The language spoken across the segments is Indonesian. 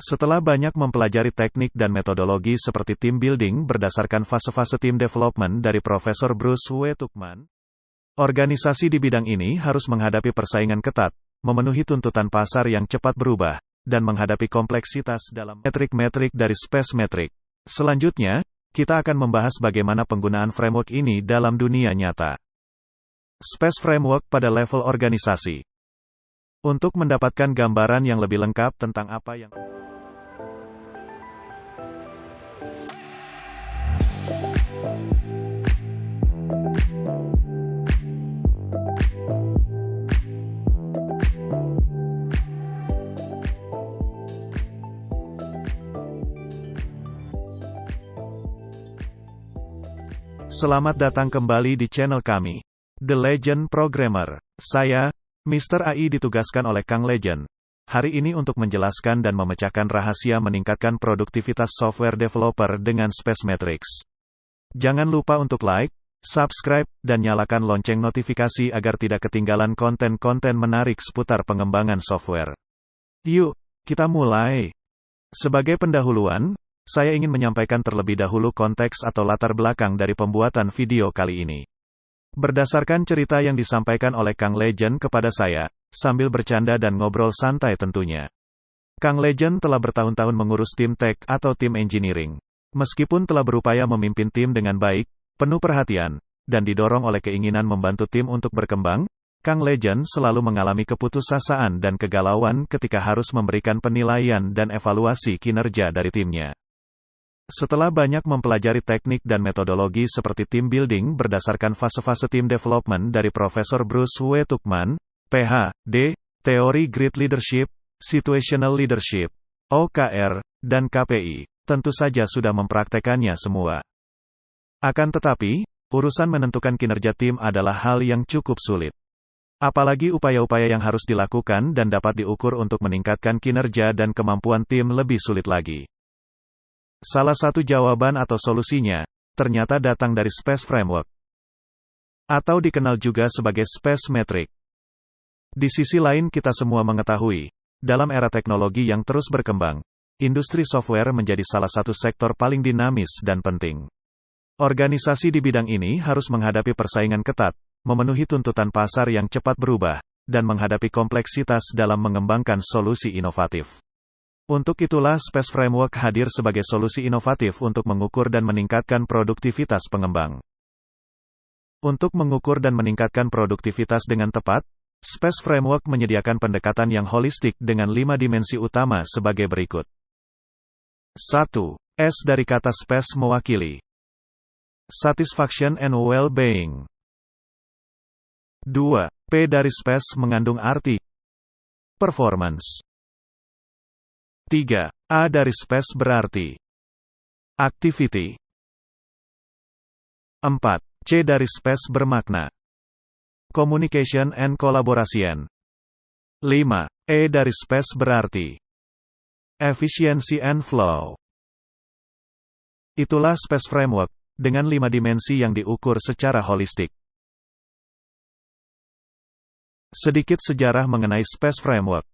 Setelah banyak mempelajari teknik dan metodologi seperti team building berdasarkan fase-fase team development dari Profesor Bruce W. Tuckman, organisasi di bidang ini harus menghadapi persaingan ketat, memenuhi tuntutan pasar yang cepat berubah, dan menghadapi kompleksitas dalam metrik-metrik dari Space Metric. Selanjutnya, kita akan membahas bagaimana penggunaan framework ini dalam dunia nyata. Space Framework pada level organisasi. Untuk mendapatkan gambaran yang lebih lengkap tentang apa yang Selamat datang kembali di channel kami, The Legend Programmer. Saya, Mr. AI ditugaskan oleh Kang Legend, hari ini untuk menjelaskan dan memecahkan rahasia meningkatkan produktivitas software developer dengan Space Metrics. Jangan lupa untuk like, subscribe, dan nyalakan lonceng notifikasi agar tidak ketinggalan konten-konten menarik seputar pengembangan software. Yuk, kita mulai. Sebagai pendahuluan, saya ingin menyampaikan terlebih dahulu konteks atau latar belakang dari pembuatan video kali ini. Berdasarkan cerita yang disampaikan oleh Kang Legend kepada saya, sambil bercanda dan ngobrol santai tentunya. Kang Legend telah bertahun-tahun mengurus tim tech atau tim engineering. Meskipun telah berupaya memimpin tim dengan baik, penuh perhatian, dan didorong oleh keinginan membantu tim untuk berkembang, Kang Legend selalu mengalami keputusasaan dan kegalauan ketika harus memberikan penilaian dan evaluasi kinerja dari timnya. Setelah banyak mempelajari teknik dan metodologi seperti team building berdasarkan fase-fase team development dari Profesor Bruce W. Tuckman, Ph.D., teori Grid Leadership, Situational Leadership, OKR, dan KPI, tentu saja sudah mempraktekannya semua. Akan tetapi, urusan menentukan kinerja tim adalah hal yang cukup sulit. Apalagi upaya-upaya yang harus dilakukan dan dapat diukur untuk meningkatkan kinerja dan kemampuan tim lebih sulit lagi. Salah satu jawaban atau solusinya, ternyata datang dari Space Framework. Atau dikenal juga sebagai Space Metric. Di sisi lain kita semua mengetahui, dalam era teknologi yang terus berkembang, industri software menjadi salah satu sektor paling dinamis dan penting. Organisasi di bidang ini harus menghadapi persaingan ketat, memenuhi tuntutan pasar yang cepat berubah, dan menghadapi kompleksitas dalam mengembangkan solusi inovatif. Untuk itulah Space Framework hadir sebagai solusi inovatif untuk mengukur dan meningkatkan produktivitas pengembang. Untuk mengukur dan meningkatkan produktivitas dengan tepat, Space Framework menyediakan pendekatan yang holistik dengan 5 dimensi utama sebagai berikut. 1. S dari kata space mewakili Satisfaction and Well-being. 2. P dari space mengandung arti Performance. 3. A dari space berarti Activity. 4. C dari space bermakna Communication and Collaboration. 5. E dari space berarti Efficiency and Flow. Itulah Space Framework, dengan 5 dimensi yang diukur secara holistik. Sedikit sejarah mengenai Space Framework.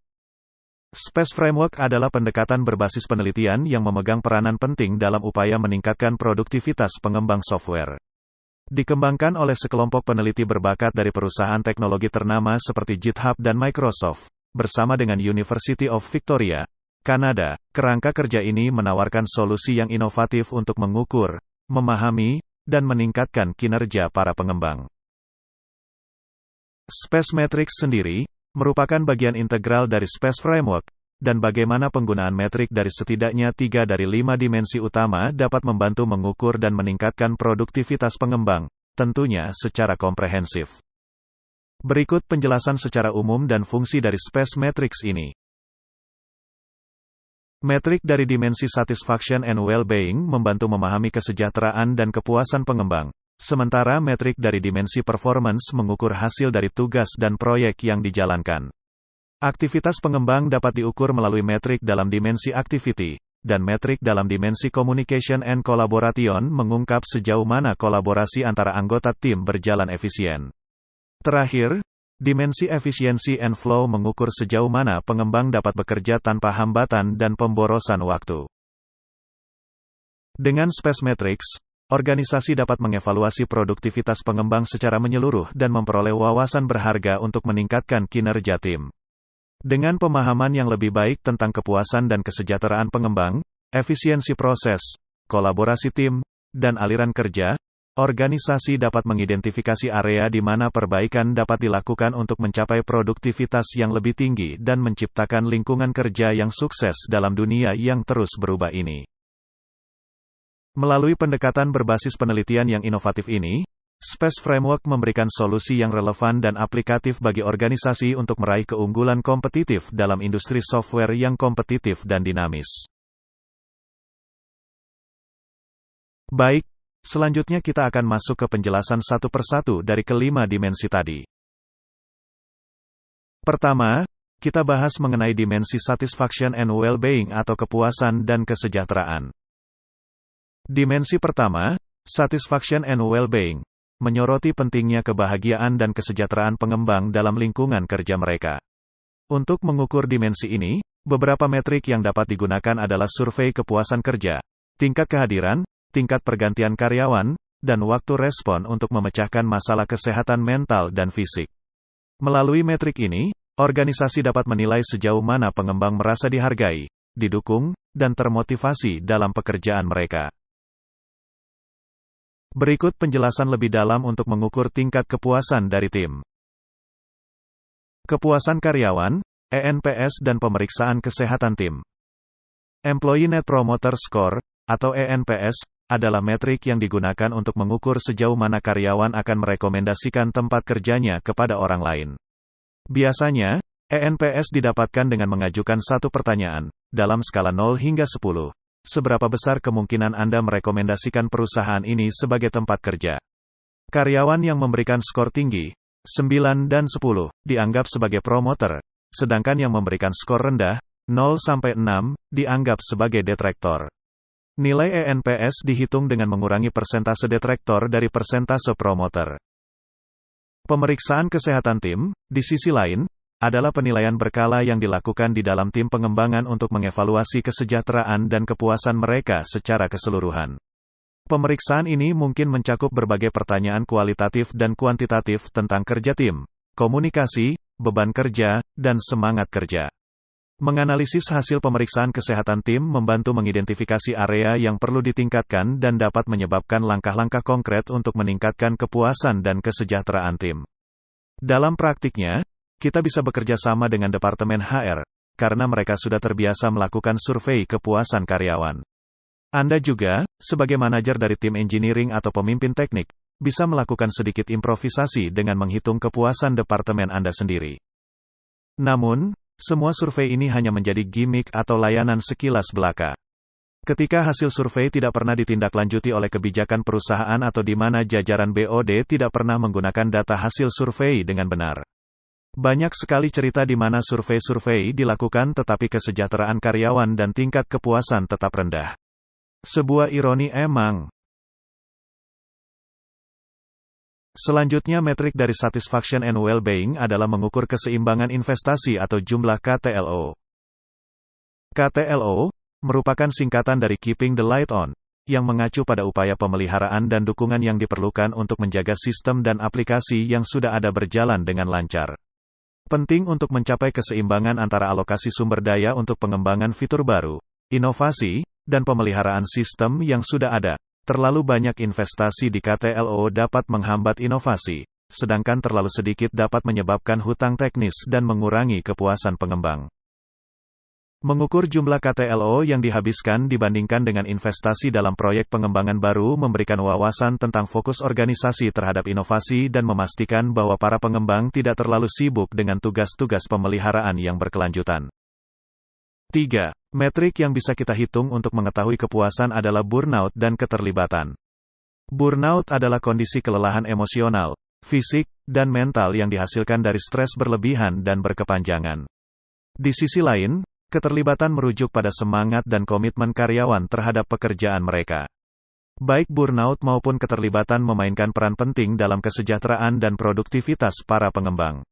Space Framework adalah pendekatan berbasis penelitian yang memegang peranan penting dalam upaya meningkatkan produktivitas pengembang software. Dikembangkan oleh sekelompok peneliti berbakat dari perusahaan teknologi ternama seperti GitHub dan Microsoft, bersama dengan University of Victoria, Kanada. Kerangka kerja ini menawarkan solusi yang inovatif untuk mengukur, memahami, dan meningkatkan kinerja para pengembang. Space Metrics sendiri merupakan bagian integral dari Space Framework, dan bagaimana penggunaan metrik dari setidaknya 3 dari 5 dimensi utama dapat membantu mengukur dan meningkatkan produktivitas pengembang, tentunya secara komprehensif. Berikut penjelasan secara umum dan fungsi dari Space Metrics ini. Metrik dari dimensi Satisfaction and Well-being membantu memahami kesejahteraan dan kepuasan pengembang. Sementara metrik dari dimensi performance mengukur hasil dari tugas dan proyek yang dijalankan. Aktivitas pengembang dapat diukur melalui metrik dalam dimensi activity, dan metrik dalam dimensi communication and collaboration mengungkap sejauh mana kolaborasi antara anggota tim berjalan efisien. Terakhir, Dimensi efisiensi and flow mengukur sejauh mana pengembang dapat bekerja tanpa hambatan dan pemborosan waktu. Dengan Space Matrix, organisasi dapat mengevaluasi produktivitas pengembang secara menyeluruh dan memperoleh wawasan berharga untuk meningkatkan kinerja tim. Dengan pemahaman yang lebih baik tentang kepuasan dan kesejahteraan pengembang, efisiensi proses, kolaborasi tim, dan aliran kerja, organisasi dapat mengidentifikasi area di mana perbaikan dapat dilakukan untuk mencapai produktivitas yang lebih tinggi dan menciptakan lingkungan kerja yang sukses dalam dunia yang terus berubah ini. Melalui pendekatan berbasis penelitian yang inovatif ini, Space Framework memberikan solusi yang relevan dan aplikatif bagi organisasi untuk meraih keunggulan kompetitif dalam industri software yang kompetitif dan dinamis. Baik, selanjutnya kita akan masuk ke penjelasan satu persatu dari kelima dimensi tadi. Pertama, kita bahas mengenai dimensi satisfaction and well-being atau kepuasan dan kesejahteraan. Dimensi pertama, satisfaction and well-being, menyoroti pentingnya kebahagiaan dan kesejahteraan pengembang dalam lingkungan kerja mereka. Untuk mengukur dimensi ini, beberapa metrik yang dapat digunakan adalah survei kepuasan kerja, tingkat kehadiran, tingkat pergantian karyawan, dan waktu respon untuk memecahkan masalah kesehatan mental dan fisik. Melalui metrik ini, organisasi dapat menilai sejauh mana pengembang merasa dihargai, didukung, dan termotivasi dalam pekerjaan mereka. Berikut penjelasan lebih dalam untuk mengukur tingkat kepuasan dari tim. Kepuasan karyawan, ENPS dan pemeriksaan kesehatan tim. Employee Net Promoter Score, atau ENPS, adalah metrik yang digunakan untuk mengukur sejauh mana karyawan akan merekomendasikan tempat kerjanya kepada orang lain. Biasanya, ENPS didapatkan dengan mengajukan satu pertanyaan, dalam skala 0 hingga 10. Seberapa besar kemungkinan Anda merekomendasikan perusahaan ini sebagai tempat kerja? Karyawan yang memberikan skor tinggi, 9 dan 10, dianggap sebagai promoter, sedangkan yang memberikan skor rendah, 0-6, dianggap sebagai detrektor. Nilai ENPS dihitung dengan mengurangi persentase detrektor dari persentase promoter. Pemeriksaan kesehatan tim, di sisi lain, adalah penilaian berkala yang dilakukan di dalam tim pengembangan untuk mengevaluasi kesejahteraan dan kepuasan mereka secara keseluruhan. Pemeriksaan ini mungkin mencakup berbagai pertanyaan kualitatif dan kuantitatif tentang kerja tim, komunikasi, beban kerja, dan semangat kerja. Menganalisis hasil pemeriksaan kesehatan tim membantu mengidentifikasi area yang perlu ditingkatkan dan dapat menyebabkan langkah-langkah konkret untuk meningkatkan kepuasan dan kesejahteraan tim. Dalam praktiknya, kita bisa bekerja sama dengan Departemen HR, karena mereka sudah terbiasa melakukan survei kepuasan karyawan. Anda juga, sebagai manajer dari tim engineering atau pemimpin teknik, bisa melakukan sedikit improvisasi dengan menghitung kepuasan departemen Anda sendiri. Namun, semua survei ini hanya menjadi gimmick atau layanan sekilas belaka. Ketika hasil survei tidak pernah ditindaklanjuti oleh kebijakan perusahaan atau di mana jajaran BOD tidak pernah menggunakan data hasil survei dengan benar. Banyak sekali cerita di mana survei-survei dilakukan tetapi kesejahteraan karyawan dan tingkat kepuasan tetap rendah. Sebuah ironi emang. Selanjutnya metrik dari Satisfaction and Well-being adalah mengukur keseimbangan investasi atau jumlah KTLO. KTLO merupakan singkatan dari Keeping the Light On, yang mengacu pada upaya pemeliharaan dan dukungan yang diperlukan untuk menjaga sistem dan aplikasi yang sudah ada berjalan dengan lancar. Penting untuk mencapai keseimbangan antara alokasi sumber daya untuk pengembangan fitur baru, inovasi, dan pemeliharaan sistem yang sudah ada. Terlalu banyak investasi di KTLO dapat menghambat inovasi, sedangkan terlalu sedikit dapat menyebabkan hutang teknis dan mengurangi kepuasan pengembang. Mengukur jumlah KTLO yang dihabiskan dibandingkan dengan investasi dalam proyek pengembangan baru memberikan wawasan tentang fokus organisasi terhadap inovasi dan memastikan bahwa para pengembang tidak terlalu sibuk dengan tugas-tugas pemeliharaan yang berkelanjutan. 3. Metrik yang bisa kita hitung untuk mengetahui kepuasan adalah burnout dan keterlibatan. Burnout adalah kondisi kelelahan emosional, fisik, dan mental yang dihasilkan dari stres berlebihan dan berkepanjangan. Di sisi lain, keterlibatan merujuk pada semangat dan komitmen karyawan terhadap pekerjaan mereka. Baik burnout maupun keterlibatan memainkan peran penting dalam kesejahteraan dan produktivitas para pengembang.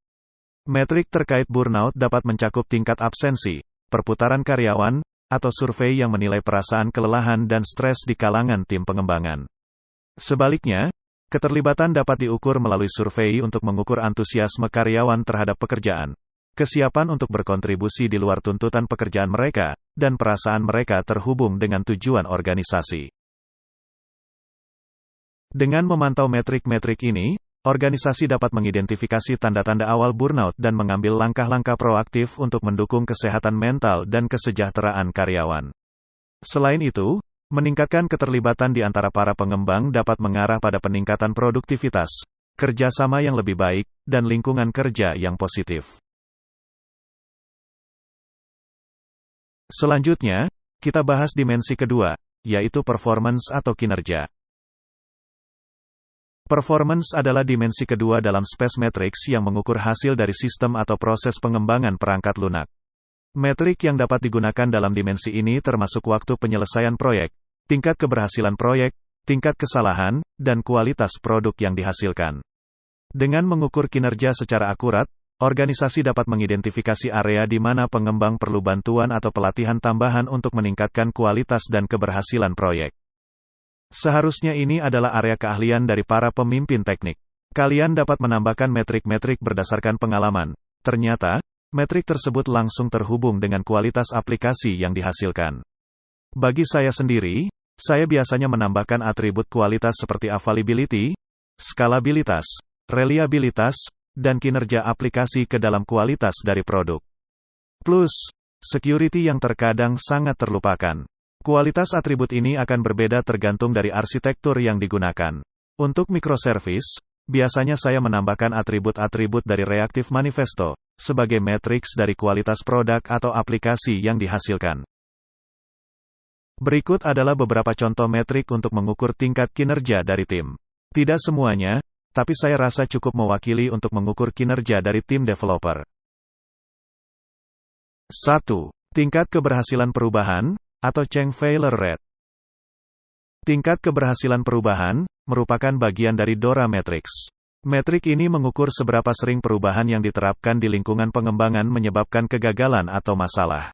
Metrik terkait burnout dapat mencakup tingkat absensi, perputaran karyawan, atau survei yang menilai perasaan kelelahan dan stres di kalangan tim pengembangan. Sebaliknya, keterlibatan dapat diukur melalui survei untuk mengukur antusiasme karyawan terhadap pekerjaan, kesiapan untuk berkontribusi di luar tuntutan pekerjaan mereka, dan perasaan mereka terhubung dengan tujuan organisasi. Dengan memantau metrik-metrik ini, organisasi dapat mengidentifikasi tanda-tanda awal burnout dan mengambil langkah-langkah proaktif untuk mendukung kesehatan mental dan kesejahteraan karyawan. Selain itu, meningkatkan keterlibatan di antara para pengembang dapat mengarah pada peningkatan produktivitas, kerjasama yang lebih baik, dan lingkungan kerja yang positif. Selanjutnya, kita bahas dimensi kedua, yaitu performance atau kinerja. Performance adalah dimensi kedua dalam Space Matrix yang mengukur hasil dari sistem atau proses pengembangan perangkat lunak. Metrik yang dapat digunakan dalam dimensi ini termasuk waktu penyelesaian proyek, tingkat keberhasilan proyek, tingkat kesalahan, dan kualitas produk yang dihasilkan. Dengan mengukur kinerja secara akurat, organisasi dapat mengidentifikasi area di mana pengembang perlu bantuan atau pelatihan tambahan untuk meningkatkan kualitas dan keberhasilan proyek. Seharusnya ini adalah area keahlian dari para pemimpin teknik. Kalian dapat menambahkan metrik-metrik berdasarkan pengalaman. Ternyata, metrik tersebut langsung terhubung dengan kualitas aplikasi yang dihasilkan. Bagi saya sendiri, saya biasanya menambahkan atribut kualitas seperti availability, skalabilitas, reliabilitas, dan kinerja aplikasi ke dalam kualitas dari produk. Plus, security yang terkadang sangat terlupakan. Kualitas atribut ini akan berbeda tergantung dari arsitektur yang digunakan. Untuk microservice, biasanya saya menambahkan atribut-atribut dari Reactive Manifesto, sebagai matriks dari kualitas produk atau aplikasi yang dihasilkan. Berikut adalah beberapa contoh metrik untuk mengukur tingkat kinerja dari tim. Tidak semuanya, tapi saya rasa cukup mewakili untuk mengukur kinerja dari tim developer. 1. Tingkat keberhasilan perubahan, atau change failure rate. Tingkat keberhasilan perubahan merupakan bagian dari DORA Matrix. Metrik ini mengukur seberapa sering perubahan yang diterapkan di lingkungan pengembangan menyebabkan kegagalan atau masalah.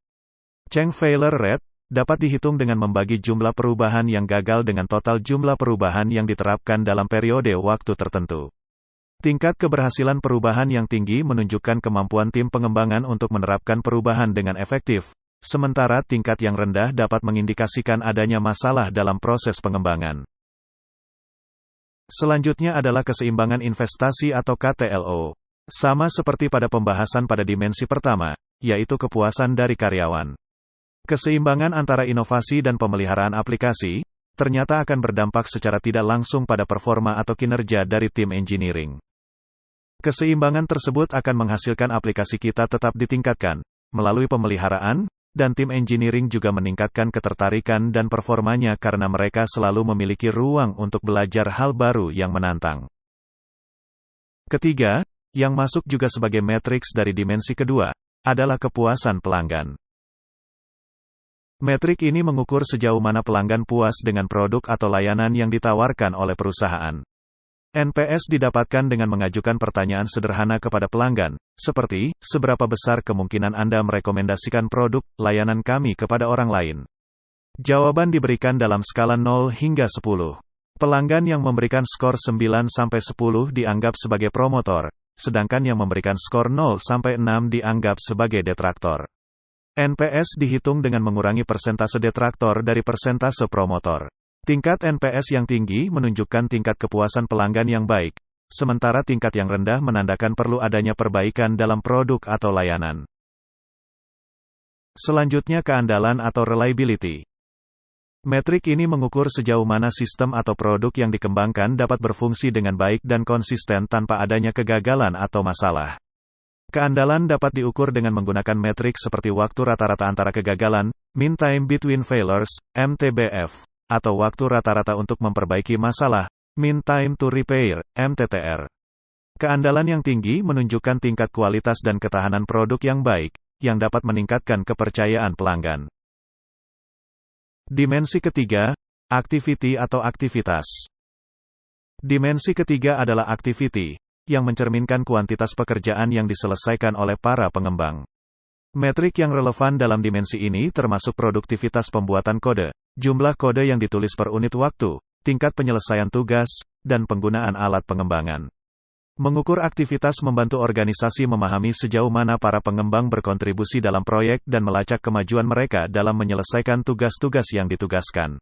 Change failure rate dapat dihitung dengan membagi jumlah perubahan yang gagal dengan total jumlah perubahan yang diterapkan dalam periode waktu tertentu. Tingkat keberhasilan perubahan yang tinggi menunjukkan kemampuan tim pengembangan untuk menerapkan perubahan dengan efektif. Sementara tingkat yang rendah dapat mengindikasikan adanya masalah dalam proses pengembangan. Selanjutnya adalah keseimbangan investasi atau KTLO. Sama seperti pada pembahasan pada dimensi pertama, yaitu kepuasan dari karyawan. Keseimbangan antara inovasi dan pemeliharaan aplikasi, ternyata akan berdampak secara tidak langsung pada performa atau kinerja dari tim engineering. Keseimbangan tersebut akan menghasilkan aplikasi kita tetap ditingkatkan, melalui pemeliharaan, dan tim engineering juga meningkatkan ketertarikan dan performanya karena mereka selalu memiliki ruang untuk belajar hal baru yang menantang. Ketiga, yang masuk juga sebagai matriks dari dimensi kedua, adalah kepuasan pelanggan. Metrik ini mengukur sejauh mana pelanggan puas dengan produk atau layanan yang ditawarkan oleh perusahaan. NPS didapatkan dengan mengajukan pertanyaan sederhana kepada pelanggan, seperti, seberapa besar kemungkinan Anda merekomendasikan produk, layanan kami kepada orang lain? Jawaban diberikan dalam skala 0 hingga 10. Pelanggan yang memberikan skor 9-10 dianggap sebagai promotor, sedangkan yang memberikan skor 0-6 dianggap sebagai detraktor. NPS dihitung dengan mengurangi persentase detraktor dari persentase promotor. Tingkat NPS yang tinggi menunjukkan tingkat kepuasan pelanggan yang baik, sementara tingkat yang rendah menandakan perlu adanya perbaikan dalam produk atau layanan. Selanjutnya keandalan atau reliability. Metrik ini mengukur sejauh mana sistem atau produk yang dikembangkan dapat berfungsi dengan baik dan konsisten tanpa adanya kegagalan atau masalah. Keandalan dapat diukur dengan menggunakan metrik seperti waktu rata-rata antara kegagalan, mean time between failures, MTBF. Atau waktu rata-rata untuk memperbaiki masalah, mean time to repair, MTTR. Keandalan yang tinggi menunjukkan tingkat kualitas dan ketahanan produk yang baik, yang dapat meningkatkan kepercayaan pelanggan. Dimensi ketiga, activity atau aktivitas. Dimensi ketiga adalah activity, yang mencerminkan kuantitas pekerjaan yang diselesaikan oleh para pengembang. Metrik yang relevan dalam dimensi ini termasuk produktivitas pembuatan kode, jumlah kode yang ditulis per unit waktu, tingkat penyelesaian tugas, dan penggunaan alat pengembangan. Mengukur aktivitas membantu organisasi memahami sejauh mana para pengembang berkontribusi dalam proyek dan melacak kemajuan mereka dalam menyelesaikan tugas-tugas yang ditugaskan.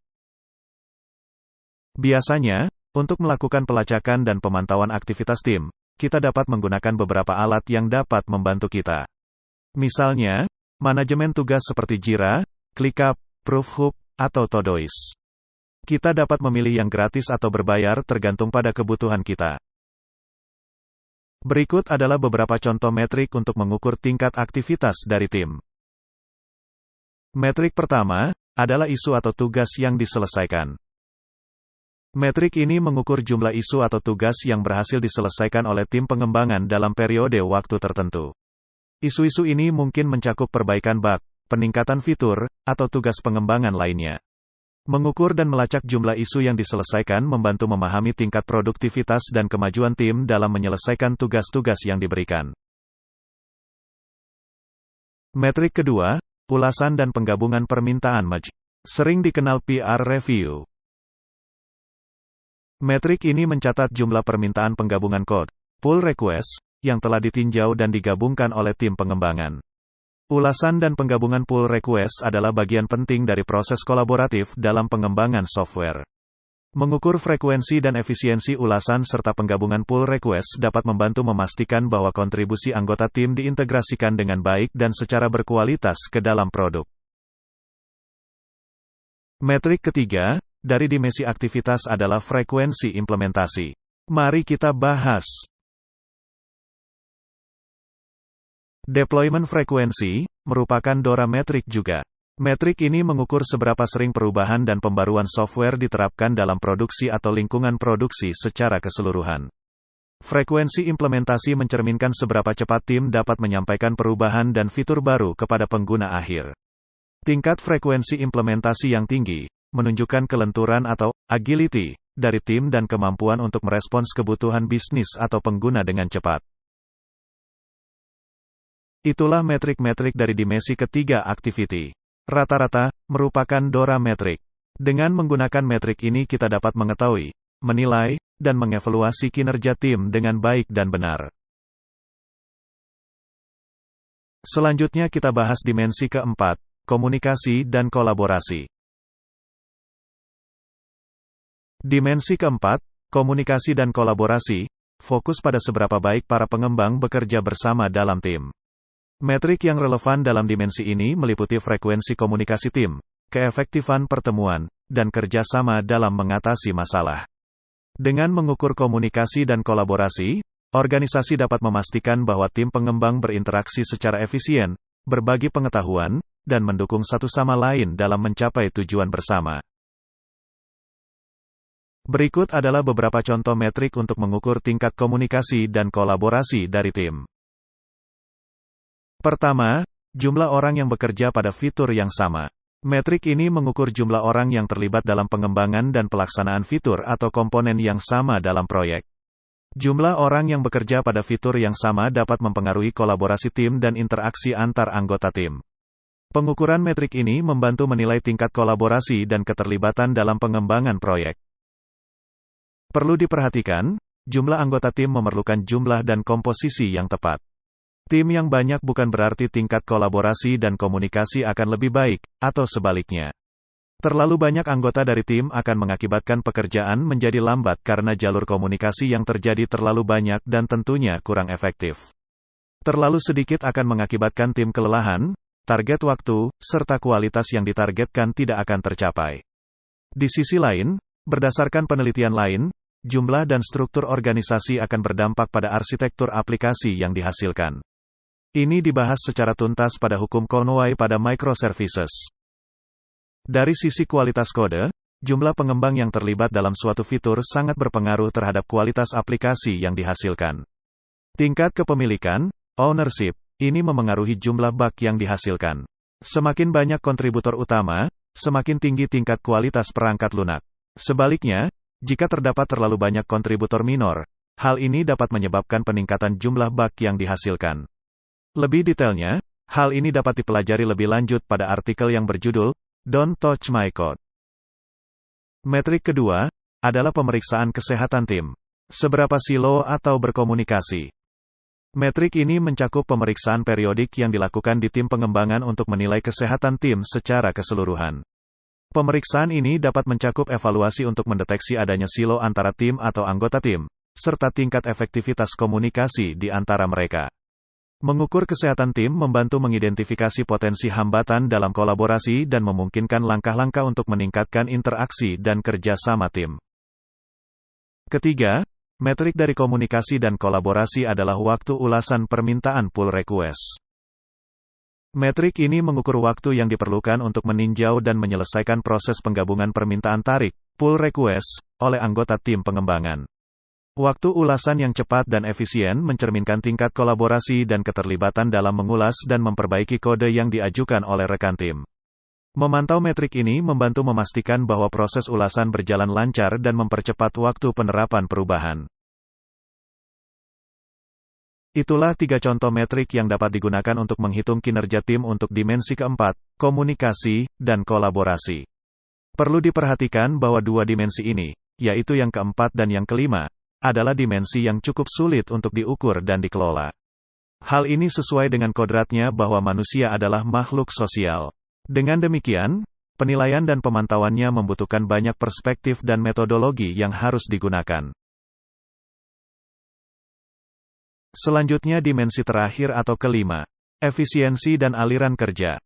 Biasanya, untuk melakukan pelacakan dan pemantauan aktivitas tim, kita dapat menggunakan beberapa alat yang dapat membantu kita. Misalnya, manajemen tugas seperti Jira, ClickUp, Proofhook, atau Todoist. Kita dapat memilih yang gratis atau berbayar tergantung pada kebutuhan kita. Berikut adalah beberapa contoh metrik untuk mengukur tingkat aktivitas dari tim. Metrik pertama adalah isu atau tugas yang diselesaikan. Metrik ini mengukur jumlah isu atau tugas yang berhasil diselesaikan oleh tim pengembangan dalam periode waktu tertentu. Isu-isu ini mungkin mencakup perbaikan bug, peningkatan fitur, atau tugas pengembangan lainnya. Mengukur dan melacak jumlah isu yang diselesaikan membantu memahami tingkat produktivitas dan kemajuan tim dalam menyelesaikan tugas-tugas yang diberikan. Metrik kedua, ulasan dan penggabungan permintaan merge. Sering dikenal PR review. Metrik ini mencatat jumlah permintaan penggabungan code, pull request, yang telah ditinjau dan digabungkan oleh tim pengembangan. Ulasan dan penggabungan pull request adalah bagian penting dari proses kolaboratif dalam pengembangan software. Mengukur frekuensi dan efisiensi ulasan serta penggabungan pull request dapat membantu memastikan bahwa kontribusi anggota tim diintegrasikan dengan baik dan secara berkualitas ke dalam produk. Metrik ketiga, dari dimensi aktivitas adalah frekuensi implementasi. Mari kita bahas. Deployment frekuensi merupakan DORA metrik juga. Metrik ini mengukur seberapa sering perubahan dan pembaruan software diterapkan dalam produksi atau lingkungan produksi secara keseluruhan. Frekuensi implementasi mencerminkan seberapa cepat tim dapat menyampaikan perubahan dan fitur baru kepada pengguna akhir. Tingkat frekuensi implementasi yang tinggi menunjukkan kelenturan atau agility dari tim dan kemampuan untuk merespons kebutuhan bisnis atau pengguna dengan cepat. Itulah metrik-metrik dari dimensi ketiga activity. Rata-rata, merupakan DORA metrik. Dengan menggunakan metrik ini kita dapat mengetahui, menilai, dan mengevaluasi kinerja tim dengan baik dan benar. Selanjutnya kita bahas dimensi keempat, komunikasi dan kolaborasi. Dimensi keempat, komunikasi dan kolaborasi, fokus pada seberapa baik para pengembang bekerja bersama dalam tim. Metrik yang relevan dalam dimensi ini meliputi frekuensi komunikasi tim, keefektifan pertemuan, dan kerjasama dalam mengatasi masalah. Dengan mengukur komunikasi dan kolaborasi, organisasi dapat memastikan bahwa tim pengembang berinteraksi secara efisien, berbagi pengetahuan, dan mendukung satu sama lain dalam mencapai tujuan bersama. Berikut adalah beberapa contoh metrik untuk mengukur tingkat komunikasi dan kolaborasi dari tim. Pertama, jumlah orang yang bekerja pada fitur yang sama. Metrik ini mengukur jumlah orang yang terlibat dalam pengembangan dan pelaksanaan fitur atau komponen yang sama dalam proyek. Jumlah orang yang bekerja pada fitur yang sama dapat mempengaruhi kolaborasi tim dan interaksi antar anggota tim. Pengukuran metrik ini membantu menilai tingkat kolaborasi dan keterlibatan dalam pengembangan proyek. Perlu diperhatikan, jumlah anggota tim memerlukan jumlah dan komposisi yang tepat. Tim yang banyak bukan berarti tingkat kolaborasi dan komunikasi akan lebih baik, atau sebaliknya. Terlalu banyak anggota dari tim akan mengakibatkan pekerjaan menjadi lambat karena jalur komunikasi yang terjadi terlalu banyak dan tentunya kurang efektif. Terlalu sedikit akan mengakibatkan tim kelelahan, target waktu, serta kualitas yang ditargetkan tidak akan tercapai. Di sisi lain, berdasarkan penelitian lain, jumlah dan struktur organisasi akan berdampak pada arsitektur aplikasi yang dihasilkan. Ini dibahas secara tuntas pada hukum Conway pada microservices. Dari sisi kualitas kode, jumlah pengembang yang terlibat dalam suatu fitur sangat berpengaruh terhadap kualitas aplikasi yang dihasilkan. Tingkat kepemilikan, ownership, ini memengaruhi jumlah bug yang dihasilkan. Semakin banyak kontributor utama, semakin tinggi tingkat kualitas perangkat lunak. Sebaliknya, jika terdapat terlalu banyak kontributor minor, Hal ini dapat menyebabkan peningkatan jumlah bug yang dihasilkan. Lebih detailnya, hal ini dapat dipelajari lebih lanjut pada artikel yang berjudul, Don't Touch My Code. Metrik kedua, adalah pemeriksaan kesehatan tim. Seberapa silo atau berkomunikasi. Metrik ini mencakup pemeriksaan periodik yang dilakukan di tim pengembangan untuk menilai kesehatan tim secara keseluruhan. Pemeriksaan ini dapat mencakup evaluasi untuk mendeteksi adanya silo antara tim atau anggota tim, serta tingkat efektivitas komunikasi di antara mereka. Mengukur kesehatan tim membantu mengidentifikasi potensi hambatan dalam kolaborasi dan memungkinkan langkah-langkah untuk meningkatkan interaksi dan kerja sama tim. Ketiga, metrik dari komunikasi dan kolaborasi adalah waktu ulasan permintaan pull request. Metrik ini mengukur waktu yang diperlukan untuk meninjau dan menyelesaikan proses penggabungan permintaan tarik, pull request, oleh anggota tim pengembangan. Waktu ulasan yang cepat dan efisien mencerminkan tingkat kolaborasi dan keterlibatan dalam mengulas dan memperbaiki kode yang diajukan oleh rekan tim. Memantau metrik ini membantu memastikan bahwa proses ulasan berjalan lancar dan mempercepat waktu penerapan perubahan. Itulah 3 contoh metrik yang dapat digunakan untuk menghitung kinerja tim untuk dimensi keempat, komunikasi dan kolaborasi. Perlu diperhatikan bahwa 2 dimensi ini, yaitu yang keempat dan yang kelima, adalah dimensi yang cukup sulit untuk diukur dan dikelola. Hal ini sesuai dengan kodratnya bahwa manusia adalah makhluk sosial. Dengan demikian, penilaian dan pemantauannya membutuhkan banyak perspektif dan metodologi yang harus digunakan. Selanjutnya dimensi terakhir atau kelima, efisiensi dan aliran kerja.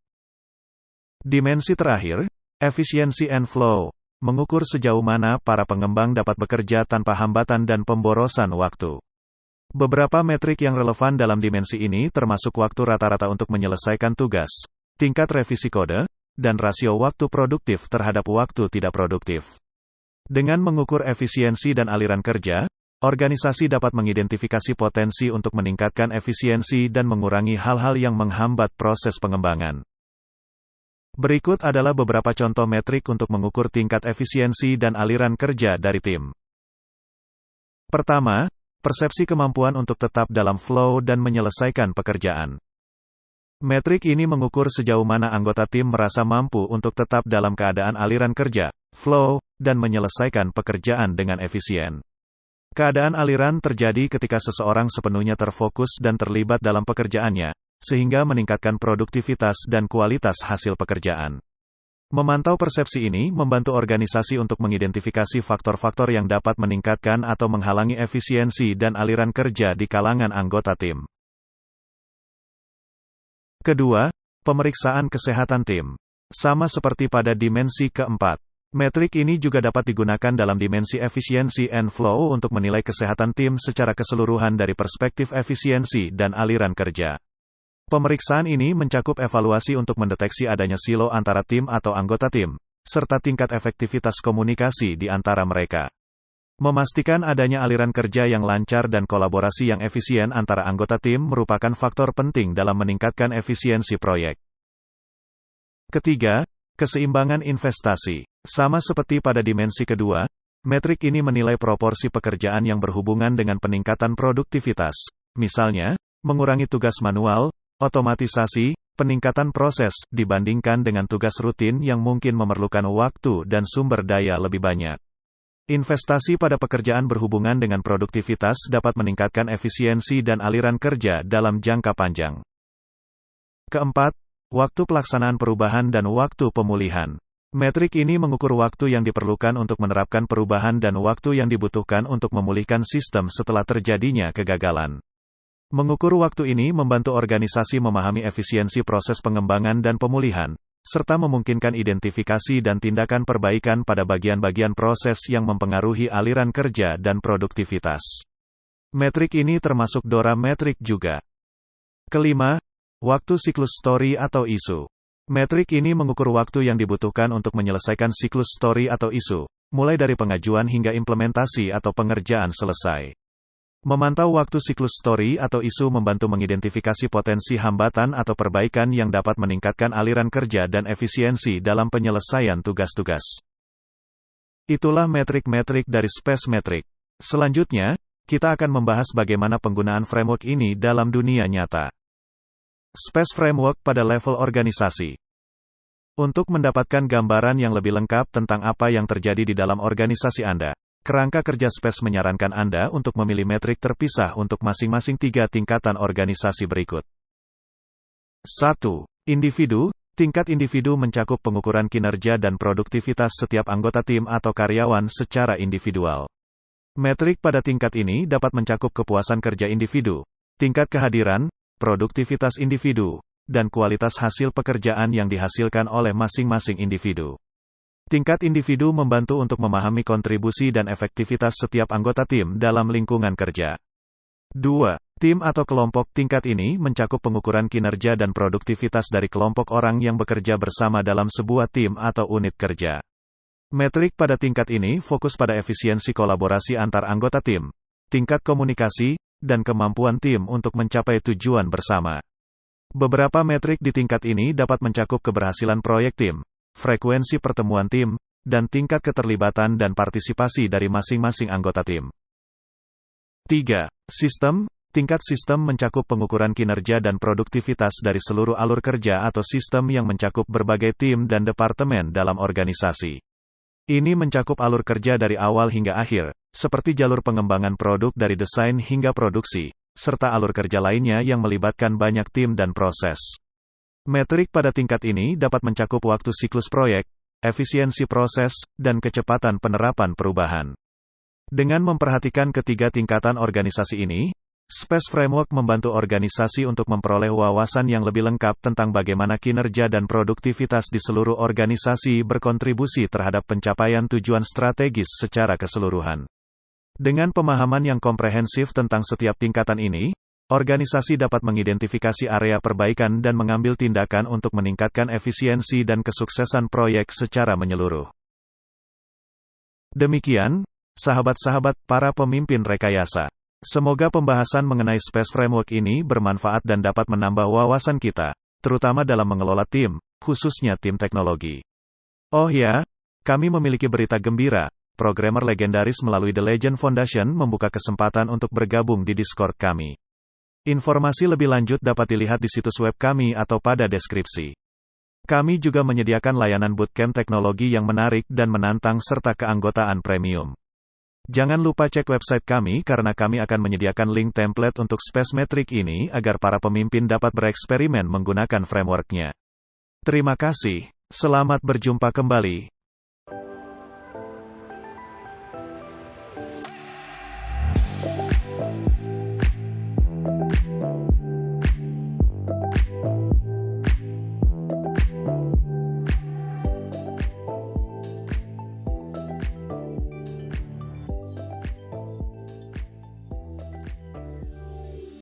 Dimensi terakhir, efisiensi and flow, mengukur sejauh mana para pengembang dapat bekerja tanpa hambatan dan pemborosan waktu. Beberapa metrik yang relevan dalam dimensi ini termasuk waktu rata-rata untuk menyelesaikan tugas, tingkat revisi kode, dan rasio waktu produktif terhadap waktu tidak produktif. Dengan mengukur efisiensi dan aliran kerja, organisasi dapat mengidentifikasi potensi untuk meningkatkan efisiensi dan mengurangi hal-hal yang menghambat proses pengembangan. Berikut adalah beberapa contoh metrik untuk mengukur tingkat efisiensi dan aliran kerja dari tim. Pertama, persepsi kemampuan untuk tetap dalam flow dan menyelesaikan pekerjaan. Metrik ini mengukur sejauh mana anggota tim merasa mampu untuk tetap dalam keadaan aliran kerja, flow, dan menyelesaikan pekerjaan dengan efisien. Keadaan aliran terjadi ketika seseorang sepenuhnya terfokus dan terlibat dalam pekerjaannya, sehingga meningkatkan produktivitas dan kualitas hasil pekerjaan. Memantau persepsi ini membantu organisasi untuk mengidentifikasi faktor-faktor yang dapat meningkatkan atau menghalangi efisiensi dan aliran kerja di kalangan anggota tim. Kedua, pemeriksaan kesehatan tim. Sama seperti pada dimensi keempat, metrik ini juga dapat digunakan dalam dimensi efisiensi and flow untuk menilai kesehatan tim secara keseluruhan dari perspektif efisiensi dan aliran kerja. Pemeriksaan ini mencakup evaluasi untuk mendeteksi adanya silo antara tim atau anggota tim, serta tingkat efektivitas komunikasi di antara mereka. Memastikan adanya aliran kerja yang lancar dan kolaborasi yang efisien antara anggota tim merupakan faktor penting dalam meningkatkan efisiensi proyek. Ketiga, keseimbangan investasi. Sama seperti pada dimensi kedua, metrik ini menilai proporsi pekerjaan yang berhubungan dengan peningkatan produktivitas, misalnya, mengurangi tugas manual, otomatisasi, peningkatan proses, dibandingkan dengan tugas rutin yang mungkin memerlukan waktu dan sumber daya lebih banyak. Investasi pada pekerjaan berhubungan dengan produktivitas dapat meningkatkan efisiensi dan aliran kerja dalam jangka panjang. Keempat, waktu pelaksanaan perubahan dan waktu pemulihan. Metrik ini mengukur waktu yang diperlukan untuk menerapkan perubahan dan waktu yang dibutuhkan untuk memulihkan sistem setelah terjadinya kegagalan. Mengukur waktu ini membantu organisasi memahami efisiensi proses pengembangan dan pemulihan, serta memungkinkan identifikasi dan tindakan perbaikan pada bagian-bagian proses yang mempengaruhi aliran kerja dan produktivitas. Metrik ini termasuk DORA metrik juga. Kelima, waktu siklus story atau isu. Metrik ini mengukur waktu yang dibutuhkan untuk menyelesaikan siklus story atau isu, mulai dari pengajuan hingga implementasi atau pengerjaan selesai. Memantau waktu siklus story atau isu membantu mengidentifikasi potensi hambatan atau perbaikan yang dapat meningkatkan aliran kerja dan efisiensi dalam penyelesaian tugas-tugas. Itulah metrik-metrik dari Space Metric. Selanjutnya, kita akan membahas bagaimana penggunaan framework ini dalam dunia nyata. Space Framework pada level organisasi. Untuk mendapatkan gambaran yang lebih lengkap tentang apa yang terjadi di dalam organisasi Anda, kerangka kerja Space menyarankan Anda untuk memilih metrik terpisah untuk masing-masing 3 tingkatan organisasi berikut. 1. Individu. Tingkat individu mencakup pengukuran kinerja dan produktivitas setiap anggota tim atau karyawan secara individual. Metrik pada tingkat ini dapat mencakup kepuasan kerja individu, tingkat kehadiran, produktivitas individu, dan kualitas hasil pekerjaan yang dihasilkan oleh masing-masing individu. Tingkat individu membantu untuk memahami kontribusi dan efektivitas setiap anggota tim dalam lingkungan kerja. 2. Tim atau kelompok. Tingkat ini mencakup pengukuran kinerja dan produktivitas dari kelompok orang yang bekerja bersama dalam sebuah tim atau unit kerja. Metrik pada tingkat ini fokus pada efisiensi kolaborasi antar anggota tim, tingkat komunikasi, dan kemampuan tim untuk mencapai tujuan bersama. Beberapa metrik di tingkat ini dapat mencakup keberhasilan proyek tim, frekuensi pertemuan tim, dan tingkat keterlibatan dan partisipasi dari masing-masing anggota tim. 3. Sistem. Tingkat sistem mencakup pengukuran kinerja dan produktivitas dari seluruh alur kerja atau sistem yang mencakup berbagai tim dan departemen dalam organisasi. Ini mencakup alur kerja dari awal hingga akhir, seperti jalur pengembangan produk dari desain hingga produksi, serta alur kerja lainnya yang melibatkan banyak tim dan proses. Metrik pada tingkat ini dapat mencakup waktu siklus proyek, efisiensi proses, dan kecepatan penerapan perubahan. Dengan memperhatikan ketiga tingkatan organisasi ini, Space Framework membantu organisasi untuk memperoleh wawasan yang lebih lengkap tentang bagaimana kinerja dan produktivitas di seluruh organisasi berkontribusi terhadap pencapaian tujuan strategis secara keseluruhan. Dengan pemahaman yang komprehensif tentang setiap tingkatan ini, organisasi dapat mengidentifikasi area perbaikan dan mengambil tindakan untuk meningkatkan efisiensi dan kesuksesan proyek secara menyeluruh. Demikian, sahabat-sahabat para pemimpin rekayasa. Semoga pembahasan mengenai Space Framework ini bermanfaat dan dapat menambah wawasan kita, terutama dalam mengelola tim, khususnya tim teknologi. Oh ya, kami memiliki berita gembira, programmer legendaris melalui The Legend Foundation membuka kesempatan untuk bergabung di Discord kami. Informasi lebih lanjut dapat dilihat di situs web kami atau pada deskripsi. Kami juga menyediakan layanan bootcamp teknologi yang menarik dan menantang serta keanggotaan premium. Jangan lupa cek website kami karena kami akan menyediakan link template untuk Space Metric ini agar para pemimpin dapat bereksperimen menggunakan framework-nya. Terima kasih, selamat berjumpa kembali.